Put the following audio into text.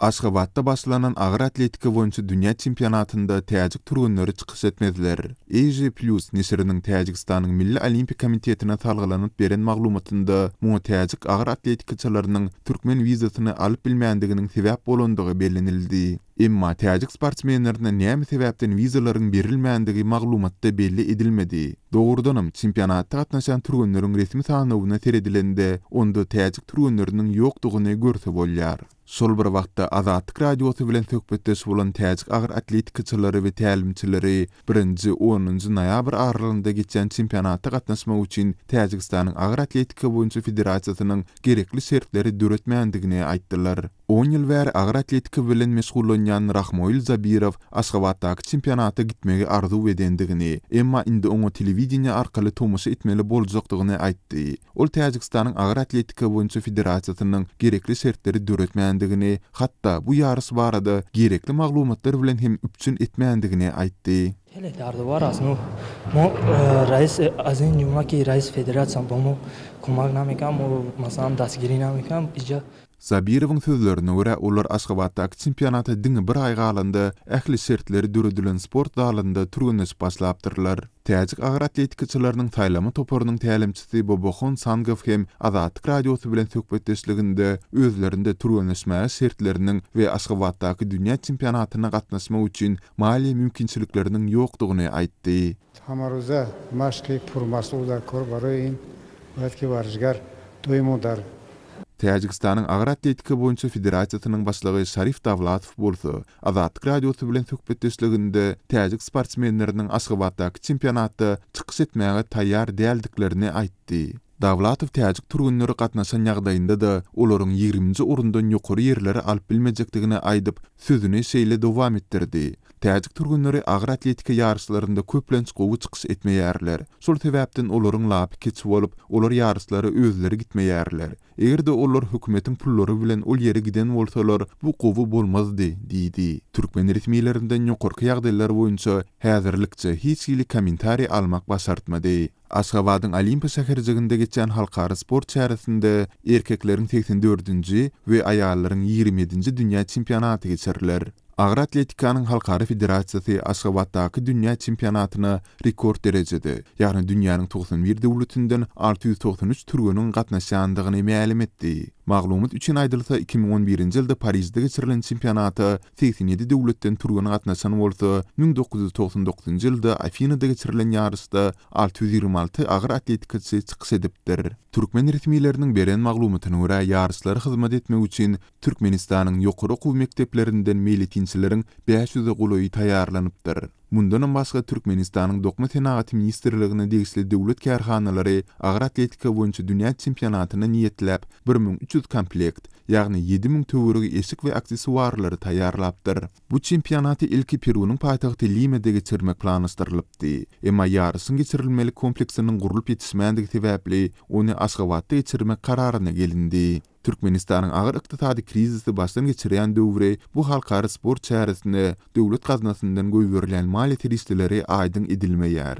Aşgabatda başlanan ağır atletika boýunça dünya çempionatynda täjik turgunlary çykyş etmediler. AG Plus nesiriniň Täjikistanyň Milli Olimpik Komitetine salgylanyp beren maglumatynda bu täjik ağır atletikaçylarynyň türkmen wizasyny alyp bilmändiginiň sebäp bolandygy bellenildi. Emma täjik sportsmenlerine näme sebäpden wizalaryň berilmänligi maglumatda belli edilmedi. Dogrudanam çempionatda gatnaşan turgunlaryň resmi sanawyna seredilende onda täjik turgunlarynyň ýokdugyny görse bolýar. Şol bir wagtda Azatlyk radiosy bilen söhbetdeş bolan täjik ağır atletikaçylary we tälimçileri 1-10 noýabr aralygynda geçen çempionatda gatnaşmak üçin Täjikistanyň ağır atletika boýunça federasiýasynyň gerekli şertleri döretmändigini aýtdylar. 10 ýyl bäri ağır atletika bilen meşgullanýan Rahmoil Zabirov Aşgabatdaky çempionata gitmegi arzu edendigini, emma indi oňa telewiziýa arkaly tomasha etmeli boljakdygyny aýtdy. Ol Täjikistanyň ağır atletika boýunça federasiýasynyň gerekli şertleri döretmändigini, hatda bu ýarys barada gerekli maglumatlar bilen hem üpçün etmändigini aýtdy. Hele dardı var aslında. Reis azin yumaki reis federasyon bomu komagname kam o masam dasgiriname kam ija. Zabirowyň sözlerine görä olar Aşgabatdaky çempionata diňe bir aýga alanda ähli şertleri düredilen sport dalynda turgunlaşyp başlapdyrlar. Täjik ağır atletikaçylarynyň taýlama toparynyň tälimçisi Bobohon Sangow hem Azatlyk radiosy bilen söhbetdeşliginde özlerinde turgunlaşma şertleriniň we Aşgabatdaky dünýä çempionatyna gatnaşmak üçin mali mümkinçilikleriniň ýokdugyny aýtdy. Hamaroza maşky purmaslyda korbaryň belki warjgar doýmudar. Täjikistanyň ağır atletika boýunça federasiýasynyň başlygy Şarif Davlatow bolsa, Azatlyk radiosy bilen söhbetdeşliginde täjik sportsmenleriniň Aşgabatdaky çempionatda çykyş etmäge taýýar däldiklerini aýtdy. Davlatow täjik turgunlary gatnaşan ýagdaýynda da olaryň 20-nji orundan ýokary ýerlere alyp bilmejekdigini aýdyp sözüni şeýle dowam etdirdi. Täjik turgunlary ağır atletika ýarışlarynda köplenç gowy çykyş etmeýärler. Şol sebäpden olaryň lapy keçip bolup, olar ýarışlara özleri gitmeýärler. Egerde olar hökümetiň pullary bilen ol ýere giden bolsalar, bu gowy bolmazdy, diýdi. Türkmen resmiýetlerinden ýokarky ýagdaýlar boýunça häzirlikçe hiç ýyly kommentari almak başartmady. Aşgabatyň Olimpiya şäherjiginde geçen halkara sport çäresinde erkekleriň 84-nji we aýallaryň 27-nji dünýä çempionaty geçiriler. Ağır atletikanyň halkara federasiýasy Aşgabatdaky dünýä çempionatyna rekord derejede, ýagny dünýäniň 91 döwletinden 693 türgünün gatnaşandygyny ma'lum etdi. Maglumat üçin aýdylsa 2011-nji ýylda Parisde geçirilen çempionata 87 döwletden türgün gatnaşan bolsa, 1999-njy ýylda Afinada geçirilen ýarysda 626 ağır atletikaçy çykyş edipdir. Türkmen resmiýetleriniň beren maglumatyna görä ýaryslara hyzmat etmek üçin Türkmenistanyň ýokary okuw mekteplerinden militinçileriň 500 gulaý taýýarlanypdyr. Mundan başga Türkmenistanyň Dokma Senagat Ministrligine degişli döwlet kärhanalary ağır atletika boýunça dünýä çempionatyna niýetläp 1300 komplekt, ýagny 7000 töweregi eşik we aksesuarlary taýýarlapdyr. Bu çempionaty ilki Perunyň paýtagty Lima'da geçirmek planlaşdyrylypdy. Emma ýarysyň geçirilmeli kompleksiniň gurulyp ýetişmänligi sebäpli ony Aşgabatda geçirmek kararyna gelindi. Türkmenistanyň ağır ykdysady krizisi başdan geçirýän döwre bu halkara sport çäresinde döwlet gaznasyndan göýberilen mali teristleri aýdyn edilmeýär.